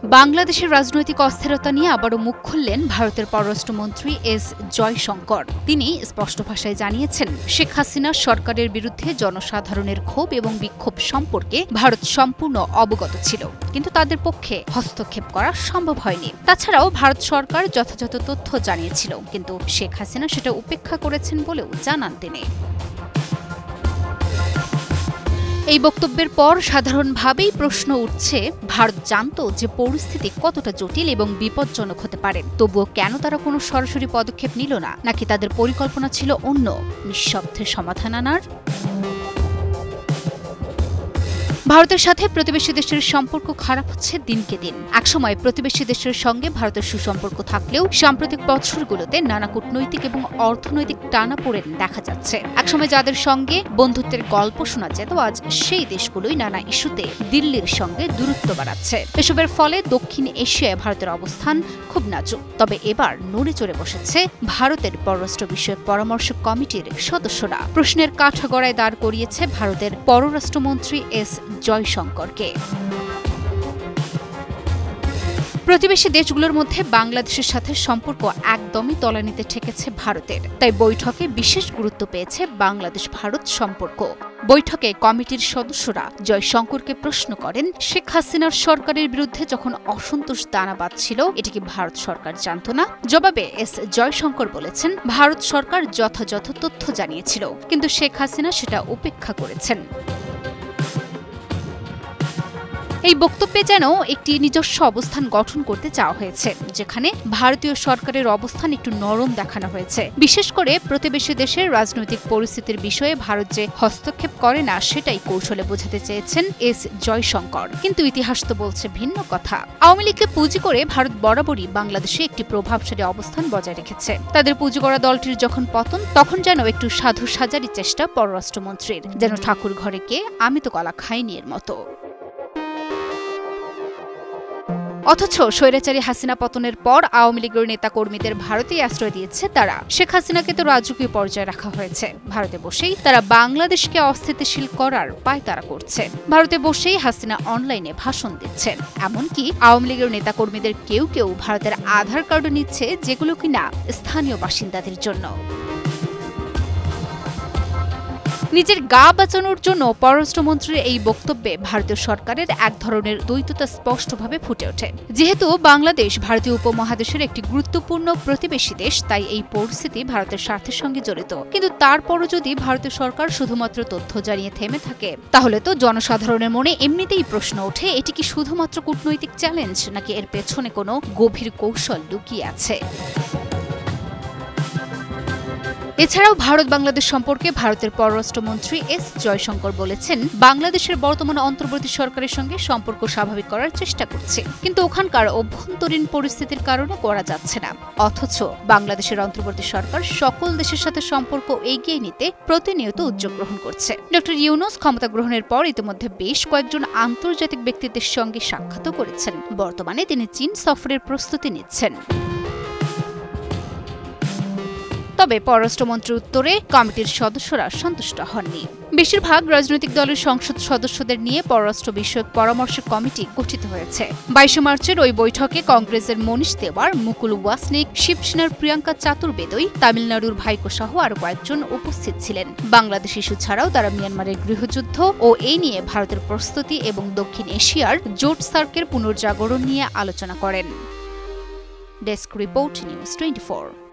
বাংলাদেশের রাজনৈতিক অস্থিরতা নিয়ে আবারও মুখ খুললেন ভারতের পররাষ্ট্রমন্ত্রী এস জয়শঙ্কর। তিনি স্পষ্ট ভাষায় জানিয়েছেন, শেখ হাসিনা সরকারের বিরুদ্ধে জনসাধারণের ক্ষোভ এবং বিক্ষোভ সম্পর্কে ভারত সম্পূর্ণ অবগত ছিল, কিন্তু তাদের পক্ষে হস্তক্ষেপ করা সম্ভব হয়নি। তাছাড়াও ভারত সরকার যথাযথ তথ্য জানিয়েছিল, কিন্তু শেখ হাসিনা সেটা উপেক্ষা করেছেন বলেও জানান তিনি। এই বক্তব্যের পর সাধারণভাবেই প্রশ্ন উঠছে, ভারত জানত যে পরিস্থিতি কতটা জটিল এবং বিপজ্জনক হতে পারে, তবুও কেন তারা কোনো সরাসরি পদক্ষেপ নিল না? নাকি তাদের পরিকল্পনা ছিল অন্য, নিঃশব্দে সমাধান আনার? ভারতের সাথে প্রতিবেশী দেশের সম্পর্ক খারাপ হচ্ছে দিনকে দিন। একসময় প্রতিবেশী দেশের সঙ্গে ভারতের সুসম্পর্ক থাকলেও সাম্প্রতিক বছরগুলোতে নানা কূটনৈতিক এবং অর্থনৈতিক টানাপোড়েন দেখা যাচ্ছে। একসময় যাদের সঙ্গে বন্ধুত্বের গল্প শোনা যেত, আজ সেই দেশগুলোই নানা ইস্যুতে দিল্লির সঙ্গে দূরত্ব বাড়াচ্ছে। এসবের ফলে দক্ষিণ এশিয়ায় ভারতের অবস্থান খুব নাজুক। তবে এবার নড়ে চড়ে বসেছে ভারতের পররাষ্ট্র বিষয়ক পরামর্শ কমিটির সদস্যরা। প্রশ্নের কাঠগড়ায় দাঁড় করিয়েছে ভারতের পররাষ্ট্রমন্ত্রী এস জয়শঙ্করকে। প্রতিবেশী দেশগুলোর মধ্যে বাংলাদেশের সাথে সম্পর্ক একদমই তলানিতে ঠেকেছে ভারতের। তাই বৈঠকে বিশেষ গুরুত্ব পেয়েছে বাংলাদেশ ভারত সম্পর্ক। বৈঠকে কমিটির সদস্যরা জয়শঙ্করকে প্রশ্ন করেন, শেখ হাসিনার সরকারের বিরুদ্ধে যখন অসন্তোষ দানা বাঁধছিল, এটি কি ভারত সরকার জানত না? জবাবে এস জয়শঙ্কর বলেছেন, ভারত সরকার যথাযথ তথ্য জানিয়েছিল, কিন্তু শেখ হাসিনা সেটা উপেক্ষা করেছেন। এই বক্তব্যে যেন একটি নিজস্ব অবস্থান গঠন করতে চাওয়া হয়েছে, যেখানে ভারতীয় সরকারের অবস্থান একটু নরম দেখানো হয়েছে। বিশেষ করে প্রতিবেশী দেশের রাজনৈতিক পরিস্থিতির বিষয়ে ভারত যে হস্তক্ষেপ করে না, সেটাই কৌশলে বোঝাতে চেয়েছেন এস জয়শঙ্কর। কিন্তু ইতিহাস তো বলছে ভিন্ন কথা। আওয়ামী লীগকে পুঁজি করে ভারত বরাবরই বাংলাদেশে একটি প্রভাবশালী অবস্থান বজায় রেখেছে। তাদের পুঁজি করা দলটির যখন পতন, তখন যেন একটু সাধু সাজারি চেষ্টা পররাষ্ট্রমন্ত্রীর, যেন ঠাকুর ঘরে কে আমি তো কলা খাইনি এর মতো। অথচ স্বৈরাচারী হাসিনা পতনের পর আওয়ামী লীগের নেতাকর্মীদের ভারতেই আশ্রয় দিয়েছে তারা। শেখ হাসিনাকে তো রাজকীয় পর্যায়ে রাখা হয়েছে। ভারতে বসেই তারা বাংলাদেশকে অস্থিতিশীল করার পায়তারা করছে। ভারতে বসেই হাসিনা অনলাইনে ভাষণ দিচ্ছেন। এমনকি আওয়ামী লীগের নেতাকর্মীদের কেউ কেউ ভারতের আধার কার্ডও নিচ্ছে, যেগুলো কিনা স্থানীয় বাসিন্দাদের জন্য। নিজের গা বাঁচানোর জন্য পররাষ্ট্রমন্ত্রীর এই বক্তব্যে ভারতীয় সরকারের এক ধরনের দ্বৈততা স্পষ্টভাবে ফুটে ওঠে। যেহেতু বাংলাদেশ ভারতীয় উপমহাদেশের একটি গুরুত্বপূর্ণ প্রতিবেশী দেশ, তাই এই পরিস্থিতি ভারতের স্বার্থের সঙ্গে জড়িত। কিন্তু তারপরও যদি ভারতীয় সরকার শুধুমাত্র তথ্য জানিয়ে থেমে থাকে, তাহলে তো জনসাধারণের মনে এমনিতেই প্রশ্ন ওঠে, এটি কি শুধুমাত্র কূটনৈতিক চ্যালেঞ্জ, নাকি এর পেছনে কোনো গভীর কৌশল লুকিয়ে আছে? এছাড়াও ভারত বাংলাদেশ সম্পর্কে ভারতের পররাষ্ট্রমন্ত্রী এস জয়শঙ্কর বলেছেন, বাংলাদেশের বর্তমান অন্তর্বর্তী সরকারের সঙ্গে সম্পর্ক স্বাভাবিক করার চেষ্টা করছে, কিন্তু ওখানকার অভ্যন্তরীণ পরিস্থিতির কারণে করা যাচ্ছে না। অথচ বাংলাদেশের অন্তর্বর্তী সরকার সকল দেশের সাথে সম্পর্ক এগিয়ে নিতে প্রতিনিয়ত উদ্যোগ গ্রহণ করছে। ডক্টর ইউনূস ক্ষমতা গ্রহণের পর ইতিমধ্যে বেশ কয়েকজন আন্তর্জাতিক ব্যক্তিত্বের সঙ্গে সাক্ষাৎও করেছেন। বর্তমানে তিনি চীন সফরের প্রস্তুতি নিচ্ছেন। তবে পররাষ্ট্রমন্ত্রীর উত্তরে কমিটির সদস্যরা সন্তুষ্ট হননি। বেশিরভাগ রাজনৈতিক দলের সংসদ সদস্যদের নিয়ে পররাষ্ট্র বিষয়ক পরামর্শ কমিটি গঠিত হয়েছে। ২২ মার্চের ওই বৈঠকে কংগ্রেসের মনীষ তেওয়ার, মুকুল ওয়াসনিক, শিবসেনার প্রিয়াঙ্কা চাতুর্বেদী, তামিলনাড়ুর ভাইকো সহ আরও কয়েকজন উপস্থিত ছিলেন। বাংলাদেশ ইস্যু ছাড়াও তারা মিয়ানমারের গৃহযুদ্ধ ও এই নিয়ে ভারতের প্রস্তুতি এবং দক্ষিণ এশিয়ার জোট সার্কের পুনর্জাগরণ নিয়ে আলোচনা করেন। Desk report, news 24।